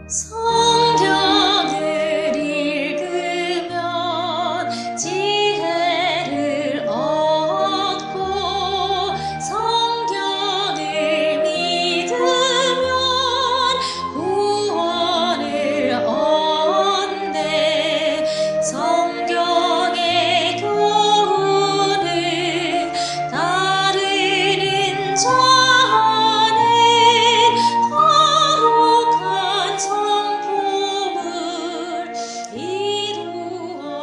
성경을 읽으면 지혜를 얻고 성경을 믿으면 구원을 얻네. 성경의 교훈을 따르는 자는 거룩한 성품을 이루어가리.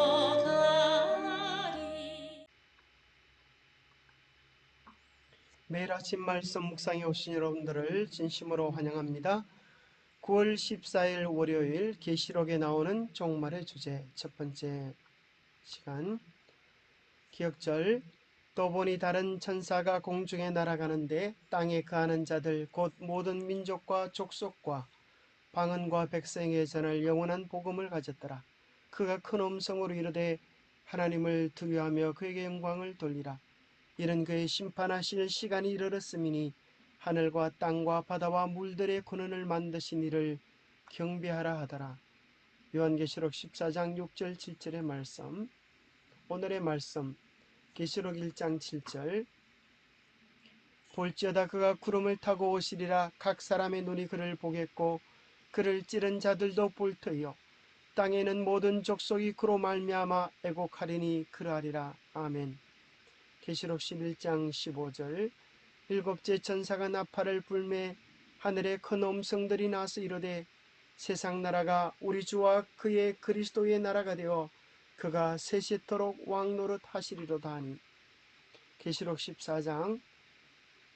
매일 아침 말씀 묵상에 오신 여러분들을 진심으로 환영합니다. 9월 14일 월요일 계시록에 나오는 종말의 주제 첫 번째 시간 기억절. 또 보니 다른 천사가 공중에 날아가는데 땅에 거하는 자들 곧 모든 민족과 족속과 방언과 백성에 전할 영원한 복음을 가졌더라. 그가 큰 음성으로 이르되 하나님을 두려워하며 그에게 영광을 돌리라. 이는 그의 심판하실 시간이 이르렀음이니 하늘과 땅과 바다와 물들의 근원을 만드신 이를 경배하라 하더라. 요한계시록 14장 6절 7절의 말씀. 오늘의 말씀 계시록 1장 7절. 볼지어다 그가 구름을 타고 오시리라. 각 사람의 눈이 그를 보겠고 그를 찌른 자들도 볼 터이요 땅에는 모든 족속이 그로 말미암아 애곡하리니 그러하리라. 아멘. 계시록 11장 15절. 일곱째 천사가 나팔을 불매 하늘에 큰 음성들이 나서 이르되 세상 나라가 우리 주와 그의 그리스도의 나라가 되어 그가 세세토록 왕노릇 하시리로다 하니. 계시록 14장.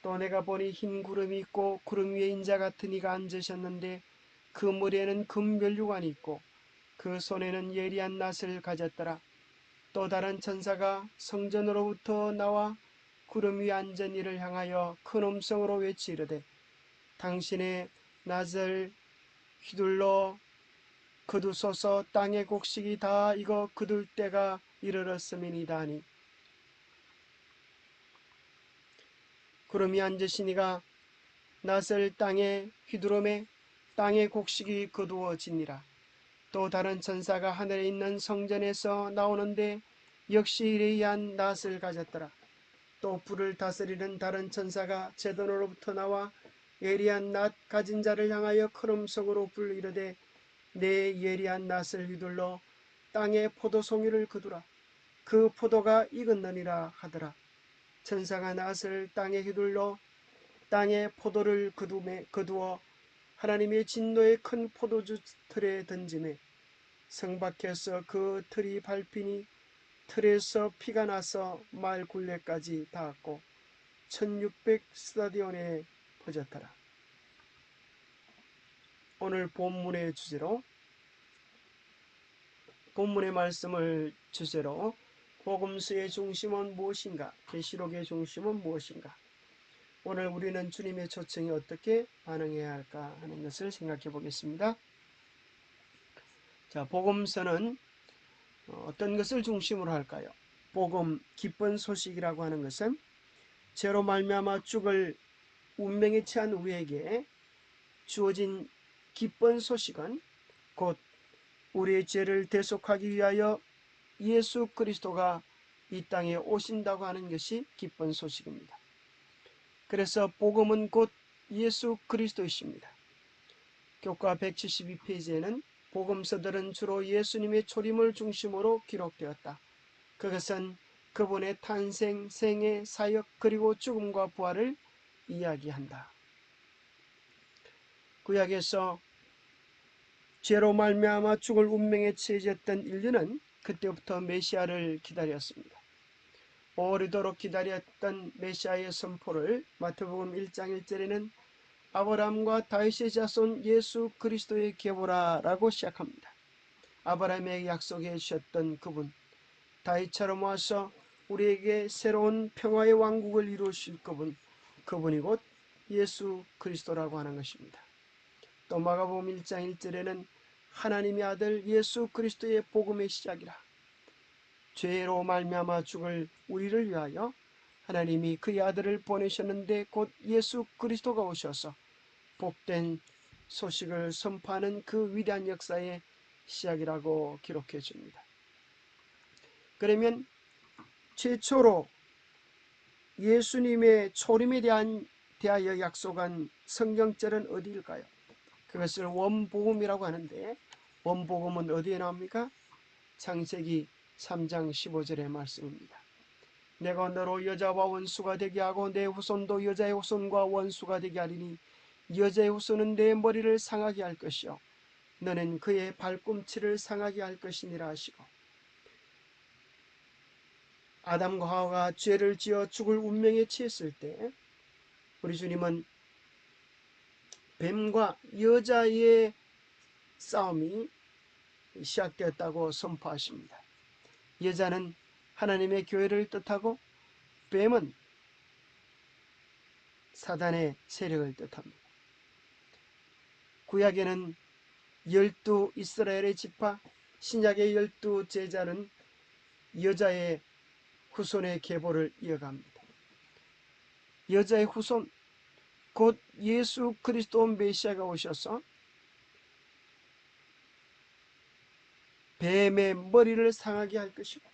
또 내가 보니 흰 구름이 있고 구름 위에 인자 같은 이가 앉으셨는데 그 머리에는 금면류관이 있고 그 손에는 예리한 낫을 가졌더라. 또 다른 천사가 성전으로부터 나와 구름 위에 앉은 이를 향하여 큰 음성으로 외치이르되 당신의 낫을 휘둘러 거두소서. 땅의 곡식이 다 익어 거둘 때가 이르렀음이니이다 하니. 구름 위에 앉으신 이가 낫을 땅에 휘두르매 땅의 곡식이 거두어지니라. 또 다른 천사가 하늘에 있는 성전에서 나오는데 역시 이레이한 낫을 가졌더라. 또 불을 다스리는 다른 천사가 제돈으로부터 나와 예리한 낫 가진 자를 향하여 큰 음성으로 불 이르되 내 예리한 낫을 휘둘러 땅에 포도송이를 거두라. 그 포도가 익었느니라 하더라. 천사가 낫을 땅에 휘둘러 땅에 포도를 거두어 하나님의 진노의 큰 포도주 틀에 던지매 성 밖에서 그 틀이 밟히니 틀에서 피가 나서 말 굴레까지 닿았고 1600 스타디온에 퍼졌더라. 오늘 본문의 말씀을 주제로 복음서의 중심은 무엇인가? 계시록의 중심은 무엇인가? 오늘 우리는 주님의 초청에 어떻게 반응해야 할까 하는 것을 생각해 보겠습니다. 자, 복음서는 어떤 것을 중심으로 할까요? 복음, 기쁜 소식이라고 하는 것은 죄로 말미암아 죽을 운명에 처한 우리에게 주어진 기쁜 소식은 곧 우리의 죄를 대속하기 위하여 예수 그리스도가 이 땅에 오신다고 하는 것이 기쁜 소식입니다. 그래서 복음은 곧 예수 그리스도이십니다. 교과 172페이지에는 복음서들은 주로 예수님의 초림을 중심으로 기록되었다. 그것은 그분의 탄생, 생애, 사역 그리고 죽음과 부활을 이야기한다. 구약에서 죄로 말미암아 죽을 운명에 처해졌던 인류는 그때부터 메시아를 기다렸습니다. 오래도록 기다렸던 메시아의 선포를 마태복음 1장 1절에는 아브라함과 다윗의 자손 예수 그리스도의 계보라라고 시작합니다. 아브라함에게 약속해 주셨던 그분, 다윗처럼 와서 우리에게 새로운 평화의 왕국을 이루실 그분이 곧 예수 그리스도라고 하는 것입니다. 또 마가복음 1장 1절에는 하나님의 아들 예수 그리스도의 복음의 시작이라. 죄로 말미암아 죽을 우리를 위하여 하나님이 그의 아들을 보내셨는데 곧 예수 그리스도가 오셔서 복된 소식을 선포하는 그 위대한 역사의 시작이라고 기록해 줍니다. 그러면 최초로 예수님의 초림에 대하여 약속한 성경절은 어디일까요? 그것을 원복음이라고 하는데, 원복음은 어디에 나옵니까? 창세기 3장 15절의 말씀입니다. 내가 너로 여자와 원수가 되게 하고 내 후손도 여자의 후손과 원수가 되게 하리니 여자의 후손은 내 머리를 상하게 할 것이요 너는 그의 발꿈치를 상하게 할 것이니라 하시고, 아담과 하와가 죄를 지어 죽을 운명에 처했을 때 우리 주님은 뱀과 여자의 싸움이 시작되었다고 선포하십니다. 여자는 하나님의 교회를 뜻하고 뱀은 사단의 세력을 뜻합니다. 구약에는 12 이스라엘의 지파, 신약의 12 제자는 여자의 후손의 계보를 이어갑니다. 여자의 후손, 곧 예수 그리스도 메시아가 오셔서 뱀의 머리를 상하게 할 것이고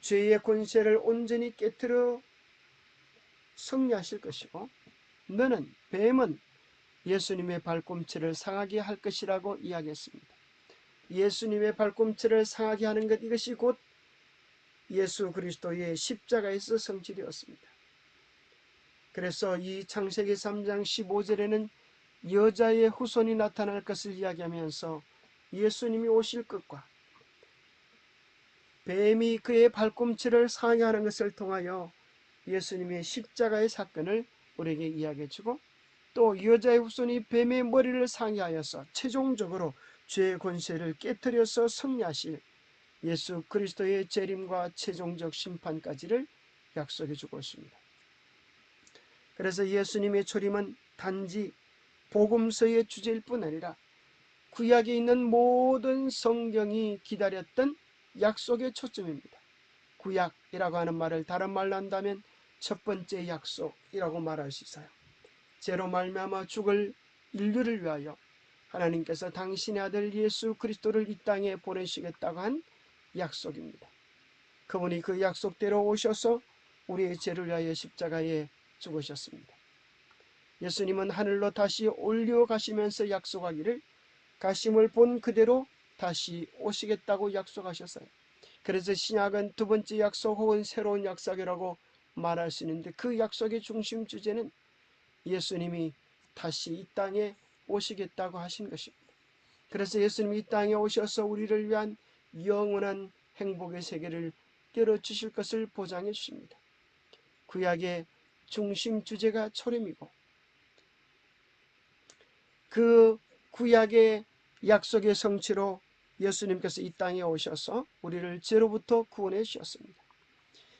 죄의 권세를 온전히 깨트려 승리하실 것이고, 너는 뱀은 예수님의 발꿈치를 상하게 할 것이라고 이야기했습니다. 예수님의 발꿈치를 상하게 하는 것, 이것이 곧 예수 그리스도의 십자가에서 성취되었습니다. 그래서 이 창세기 3장 15절에는 여자의 후손이 나타날 것을 이야기하면서 예수님이 오실 것과 뱀이 그의 발꿈치를 상하게 하는 것을 통하여 예수님의 십자가의 사건을 우리에게 이야기해주고, 또 여자의 후손이 뱀의 머리를 상하여서 최종적으로 죄의 권세를 깨뜨려서 승리하실 예수 그리스도의 재림과 최종적 심판까지를 약속해 주고 있습니다. 그래서 예수님의 초림은 단지 복음서의 주제일 뿐 아니라 구약에 있는 모든 성경이 기다렸던 약속의 초점입니다. 구약이라고 하는 말을 다른 말로 한다면 첫 번째 약속이라고 말할 수 있어요. 죄로 말미암아 죽을 인류를 위하여 하나님께서 당신의 아들 예수 그리스도를 이 땅에 보내시겠다고 한 약속입니다. 그분이 그 약속대로 오셔서 우리의 죄를 위하여 십자가에 죽으셨습니다. 예수님은 하늘로 다시 올려가시면서 약속하기를 가심을 본 그대로 다시 오시겠다고 약속하셨어요. 그래서 신약은 두 번째 약속 혹은 새로운 약속이라고 말할 수 있는데, 그 약속의 중심 주제는 예수님이 다시 이 땅에 오시겠다고 하신 것입니다. 그래서 예수님이 이 땅에 오셔서 우리를 위한 영원한 행복의 세계를 열어주실 것을 보장해 주십니다. 구약의 중심 주제가 초림이고, 그 구약의 약속의 성취로 예수님께서 이 땅에 오셔서 우리를 죄로부터 구원해 주셨습니다.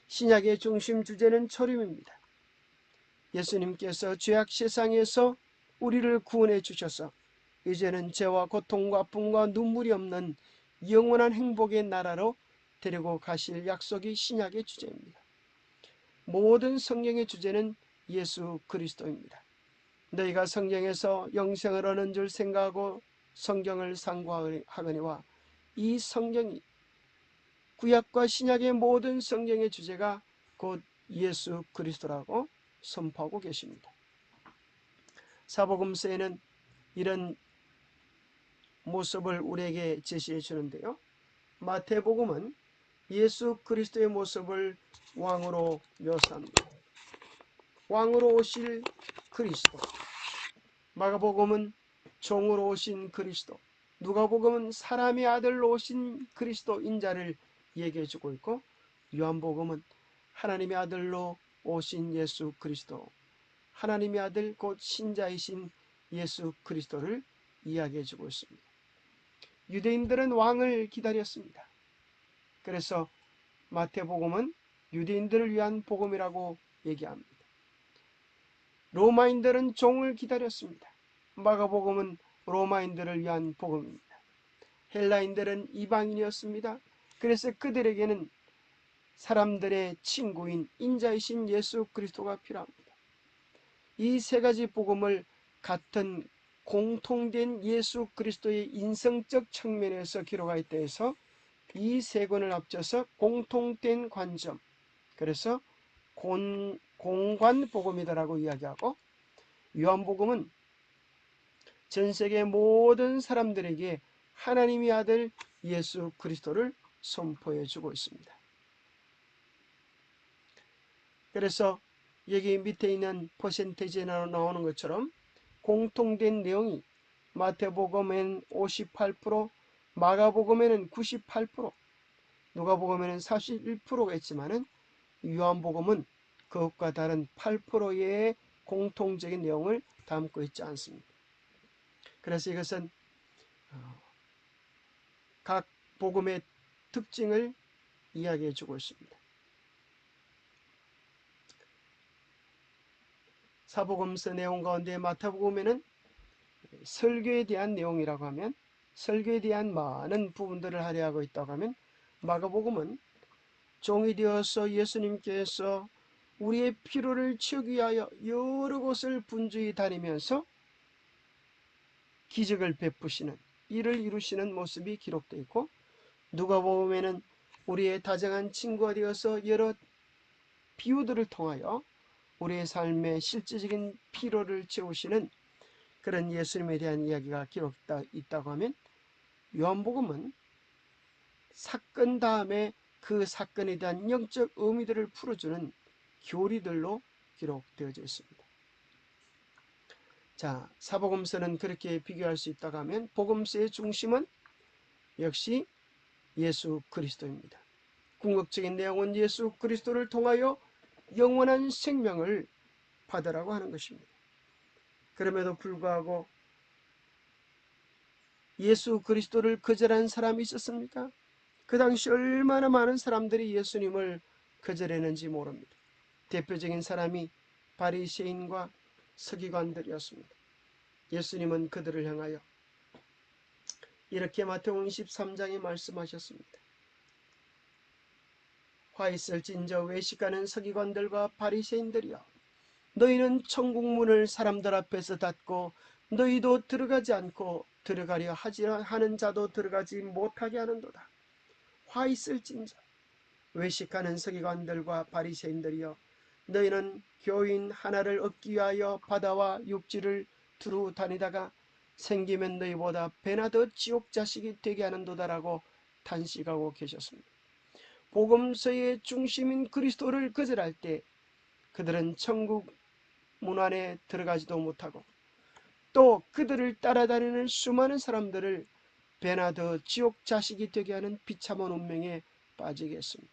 신약의 중심 주제는 초림입니다. 예수님께서 죄악 세상에서 우리를 구원해 주셔서 이제는 죄와 고통과 아픔과 눈물이 없는 영원한 행복의 나라로 데리고 가실 약속이 신약의 주제입니다. 모든 성경의 주제는 예수 그리스도입니다. 너희가 성경에서 영생을 얻는 줄 생각하고 성경을 상고하거니와 이 성경이, 구약과 신약의 모든 성경의 주제가 곧 예수 그리스도라고 선포하고 계십니다. 사복음서에는 이런 모습을 우리에게 제시해 주는데요. 마태복음은 예수 그리스도의 모습을 왕으로 묘사합니다. 왕으로 오실 그리스도. 마가복음은 종으로 오신 그리스도. 누가복음은 사람의 아들로 오신 그리스도 인자를 얘기해 주고 있고, 요한복음은 하나님의 아들로 오신 예수 그리스도, 하나님의 아들 곧 신자이신 예수 그리스도를 이야기해 주고 있습니다. 유대인들은 왕을 기다렸습니다. 그래서 마태복음은 유대인들을 위한 복음이라고 얘기합니다. 로마인들은 종을 기다렸습니다. 마가복음은 로마인들을 위한 복음입니다. 헬라인들은 이방인이었습니다. 그래서 그들에게는 사람들의 친구인 인자이신 예수 그리스도가 필요합니다. 이 세 가지 복음을 같은 공통된 예수 그리스도의 인성적 측면에서 기록하여 있다 해서 이 세 권을 합쳐서 공통된 관점, 그래서 공관복음이다라고 이야기하고, 요한복음은 전 세계 모든 사람들에게 하나님의 아들 예수 그리스도를 선포해 주고 있습니다. 그래서 여기 밑에 있는 퍼센테이지에 나오는 것처럼 공통된 내용이 마태복음에는 58%, 마가복음에는 98%, 누가복음에는 41%가 있지만은 요한복음은 그것과 다른 8%의 공통적인 내용을 담고 있지 않습니다. 그래서 이것은 각 복음의 특징을 이야기해 주고 있습니다. 사복음서 내용 가운데 마태복음에는 설교에 대한 내용이라고 하면, 설교에 대한 많은 부분들을 할애하고 있다고 하면, 마가복음은 종이 되어서 예수님께서 우리의 피로를 채우기 위하여 여러 곳을 분주히 다니면서 기적을 베푸시는, 일을 이루시는 모습이 기록되어 있고, 누가복음에는 우리의 다정한 친구가 되어서 여러 비유들을 통하여 우리의 삶의 실질적인 피로를 채우시는 그런 예수님에 대한 이야기가 기록되어 있다고 하면, 요한복음은 사건 다음에 그 사건에 대한 영적 의미들을 풀어주는 교리들로 기록되어져 있습니다. 자, 사복음서는 그렇게 비교할 수 있다고 하면, 복음서의 중심은 역시 예수 그리스도입니다. 궁극적인 내용은 예수 그리스도를 통하여 영원한 생명을 받으라고 하는 것입니다. 그럼에도 불구하고 예수 그리스도를 거절한 사람이 있었습니까? 그 당시 얼마나 많은 사람들이 예수님을 거절했는지 모릅니다. 대표적인 사람이 바리새인과 서기관들이었습니다. 예수님은 그들을 향하여 이렇게 마태복음 23장에 말씀하셨습니다. 화 있을진저 외식하는 서기관들과 바리새인들이여, 너희는 천국 문을 사람들 앞에서 닫고 너희도 들어가지 않고 들어가려 하는 자도 들어가지 못하게 하는도다. 화 있을진저 외식하는 서기관들과 바리새인들이여, 너희는 교인 하나를 얻기 위하여 바다와 육지를 두루 다니다가 생기면 너희보다 배나 더 지옥 자식이 되게 하는도다라고 탄식하고 계셨습니다. 복음서의 중심인 그리스도를 거절할 때 그들은 천국 문 안에 들어가지도 못하고, 또 그들을 따라다니는 수많은 사람들을 배나 더 지옥 자식이 되게 하는 비참한 운명에 빠지게 했습니다.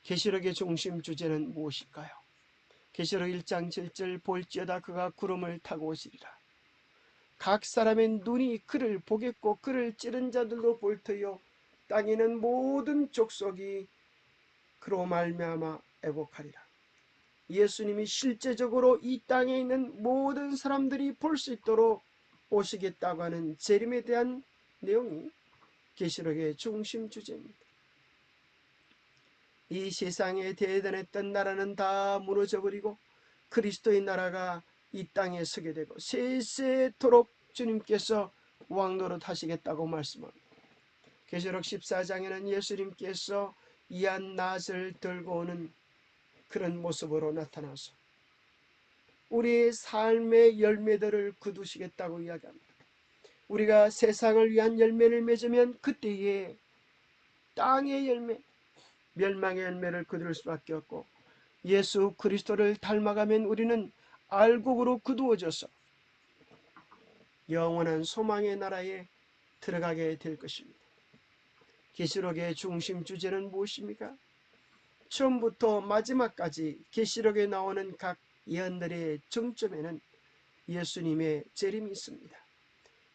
계시록의 중심 주제는 무엇일까요? 계시록 1장 7절 볼지어다 그가 구름을 타고 오시리라. 각 사람의 눈이 그를 보겠고 그를 찌른 자들도 볼 터이요 땅에는 모든 족속이 그로 말미암아 애곡하리라. 예수님이 실제적으로 이 땅에 있는 모든 사람들이 볼 수 있도록 오시겠다고 하는 재림에 대한 내용이 계시록의 중심 주제입니다. 이 세상에 대단했던 나라는 다 무너져버리고 그리스도의 나라가 이 땅에 서게 되고 세세토록 주님께서 왕노릇 하시겠다고 말씀합니다. 계시록 14장에는 예수님께서 이한 낫을 들고 오는 그런 모습으로 나타나서 우리의 삶의 열매들을 거두시겠다고 이야기합니다. 우리가 세상을 위한 열매를 맺으면 그때에 땅의 열매, 멸망의 열매를 거둘 수밖에 없고, 예수 그리스도를 닮아가면 우리는 알곡으로 거두어져서 영원한 소망의 나라에 들어가게 될 것입니다. 계시록의 중심 주제는 무엇입니까? 처음부터 마지막까지 계시록에 나오는 각 예언들의 정점에는 예수님의 재림이 있습니다.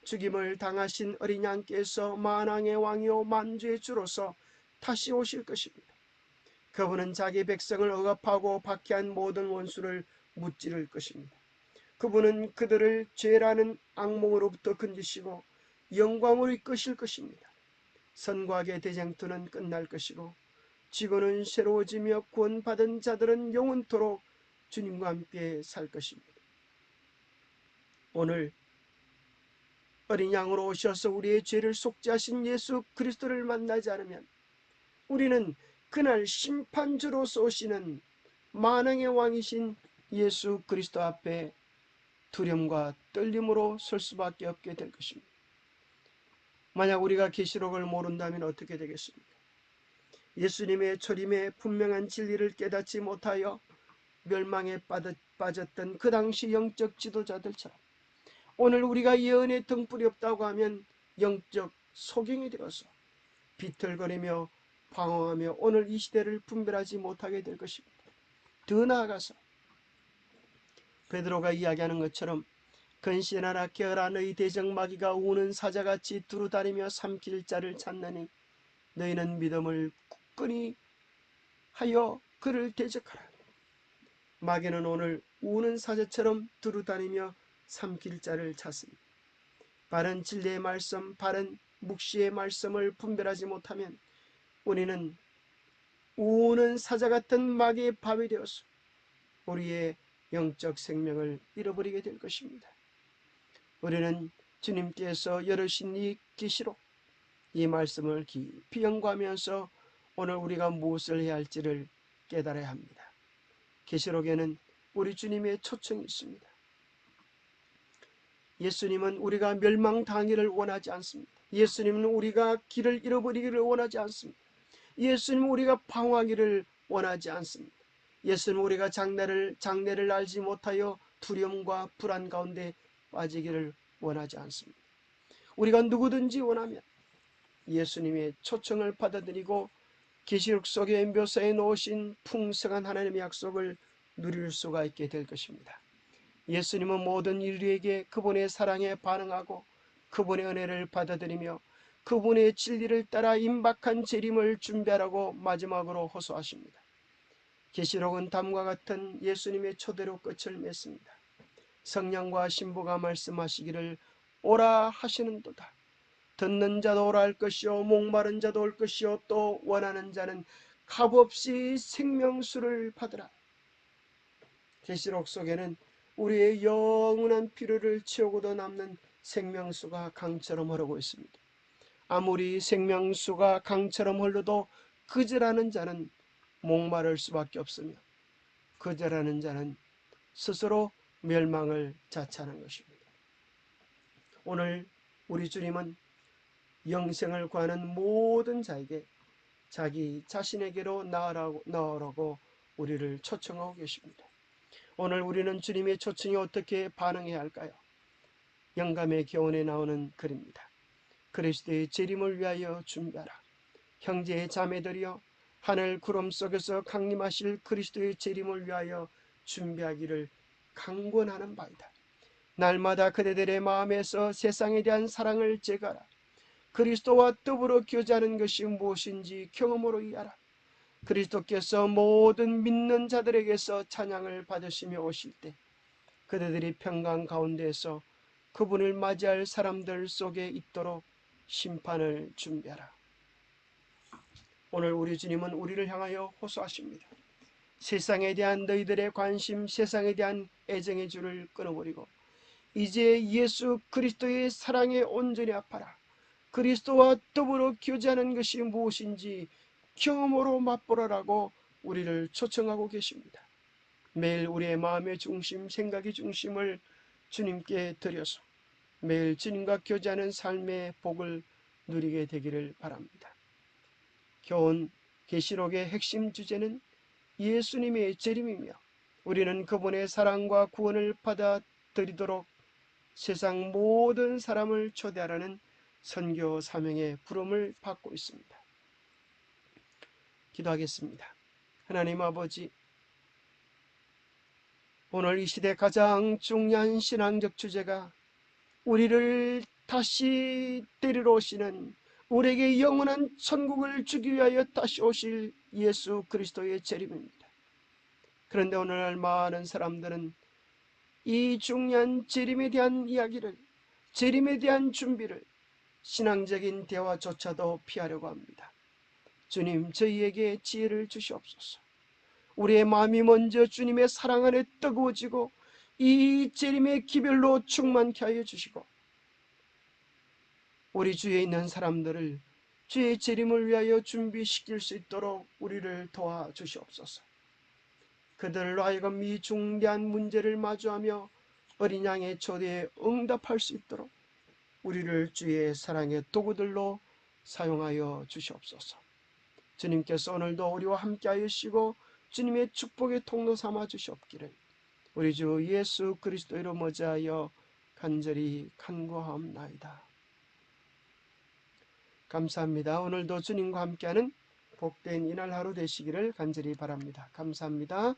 죽임을 당하신 어린 양께서 만왕의 왕이요 만주의 주로서 다시 오실 것입니다. 그분은 자기 백성을 억압하고 박해한 모든 원수를 무찌를 것입니다. 그분은 그들을 죄라는 악몽으로부터 건지시고 영광으로 이끄실 것입니다. 선과 악의 대쟁투는 끝날 것이고 지구는 새로워지며 구원받은 자들은 영원토록 주님과 함께 살 것입니다. 오늘 어린 양으로 오셔서 우리의 죄를 속죄하신 예수 그리스도를 만나지 않으면 우리는 그날 심판주로서 오시는 만왕의 왕이신 예수 그리스도 앞에 두려움과 떨림으로 설 수밖에 없게 될 것입니다. 만약 우리가 계시록을 모른다면 어떻게 되겠습니까? 예수님의 초림의 분명한 진리를 깨닫지 못하여 멸망에 빠졌던 그 당시 영적 지도자들처럼 오늘 우리가 예언의 등불이 없다고 하면 영적 소경이 되어서 비틀거리며 방황하며 오늘 이 시대를 분별하지 못하게 될 것입니다. 더 나아가서 베드로가 이야기하는 것처럼 근신하라 깨어라 너희 대적마귀가 우는 사자같이 두루다니며 삼킬 자를 찾느니 너희는 믿음을 굳건히 하여 그를 대적하라. 마귀는 오늘 우는 사자처럼 두루다니며 삼킬 자를 찾습니다. 바른 진리의 말씀, 바른 묵시의 말씀을 분별하지 못하면 우리는 우는 사자 같은 마귀의 밥이 되어서 우리의 영적 생명을 잃어버리게 될 것입니다. 우리는 주님께서 열으신 이 계시록, 이 말씀을 깊이 연구하면서 오늘 우리가 무엇을 해야 할지를 깨달아야 합니다. 계시록에는 우리 주님의 초청이 있습니다. 예수님은 우리가 멸망당하기를 원하지 않습니다. 예수님은 우리가 길을 잃어버리기를 원하지 않습니다. 예수님은 우리가 방황하기를 원하지 않습니다. 예수님은 우리가 장래를 알지 못하여 두려움과 불안 가운데 빠지기를 원하지 않습니다. 우리가 누구든지 원하면 예수님의 초청을 받아들이고 계시록 속에 묘사해 놓으신 풍성한 하나님의 약속을 누릴 수가 있게 될 것입니다. 예수님은 모든 인류에게 그분의 사랑에 반응하고 그분의 은혜를 받아들이며 그분의 진리를 따라 임박한 재림을 준비하라고 마지막으로 호소하십니다. 계시록은 다음과 같은 예수님의 초대로 끝을 맺습니다. 성령과 신부가 말씀하시기를 오라 하시는도다. 듣는 자도 오라 할 것이요 목마른 자도 올 것이요 또 원하는 자는 값없이 생명수를 받으라. 계시록 속에는 우리의 영원한 필요를 채우고도 남는 생명수가 강처럼 흐르고 있습니다. 아무리 생명수가 강처럼 흘러도 거절하는 자는 목마를 수밖에 없으며 거절하는 자는 스스로 멸망을 자처하는 것입니다. 오늘 우리 주님은 영생을 구하는 모든 자에게 자기 자신에게로 나아라고 우리를 초청하고 계십니다. 오늘 우리는 주님의 초청에 어떻게 반응해야 할까요? 영감의 교훈에 나오는 글입니다. 그리스도의 재림을 위하여 준비하라. 형제의 자매들이여 하늘 구름 속에서 강림하실 그리스도의 재림을 위하여 준비하기를 강권하는 바이다. 날마다 그대들의 마음에서 세상에 대한 사랑을 제거하라. 그리스도와 더불어 교제하는 것이 무엇인지 경험으로 이해하라. 그리스도께서 모든 믿는 자들에게서 찬양을 받으시며 오실 때 그대들이 평강 가운데서 그분을 맞이할 사람들 속에 있도록 심판을 준비하라. 오늘 우리 주님은 우리를 향하여 호소하십니다. 세상에 대한 너희들의 관심, 세상에 대한 애정의 줄을 끊어버리고 이제 예수 그리스도의 사랑에 온전히 합하라. 그리스도와 더불어 교제하는 것이 무엇인지 경험으로 맛보라라고 우리를 초청하고 계십니다. 매일 우리의 마음의 중심, 생각의 중심을 주님께 드려서 매일 주님과 교제하는 삶의 복을 누리게 되기를 바랍니다. 교훈 계시록의 핵심 주제는 예수님의 재림이며 우리는 그분의 사랑과 구원을 받아들이도록 세상 모든 사람을 초대하라는 선교 사명의 부름을 받고 있습니다. 기도하겠습니다. 하나님 아버지, 오늘 이 시대 가장 중요한 신앙적 주제가 우리를 다시 데리러 오시는, 우리에게 영원한 천국을 주기 위하여 다시 오실 예수 그리스도의 재림입니다. 그런데 오늘날 많은 사람들은 이 중요한 재림에 대한 이야기를, 재림에 대한 준비를 신앙적인 대화조차도 피하려고 합니다. 주님, 저희에게 지혜를 주시옵소서. 우리의 마음이 먼저 주님의 사랑 안에 뜨거워지고 이 재림의 기별로 충만케 하여 주시고 우리 주위에 있는 사람들을 주의 재림을 위하여 준비시킬 수 있도록 우리를 도와주시옵소서. 그들로 하여금 이 중대한 문제를 마주하며 어린 양의 초대에 응답할 수 있도록 우리를 주의 사랑의 도구들로 사용하여 주시옵소서. 주님께서 오늘도 우리와 함께 하시고 주님의 축복의 통로 삼아 주시옵기를 우리 주 예수 그리스도 이름 어지하여 간절히 간구하옵나이다. 감사합니다. 오늘도 주님과 함께하는 복된 이날 하루 되시기를 간절히 바랍니다. 감사합니다.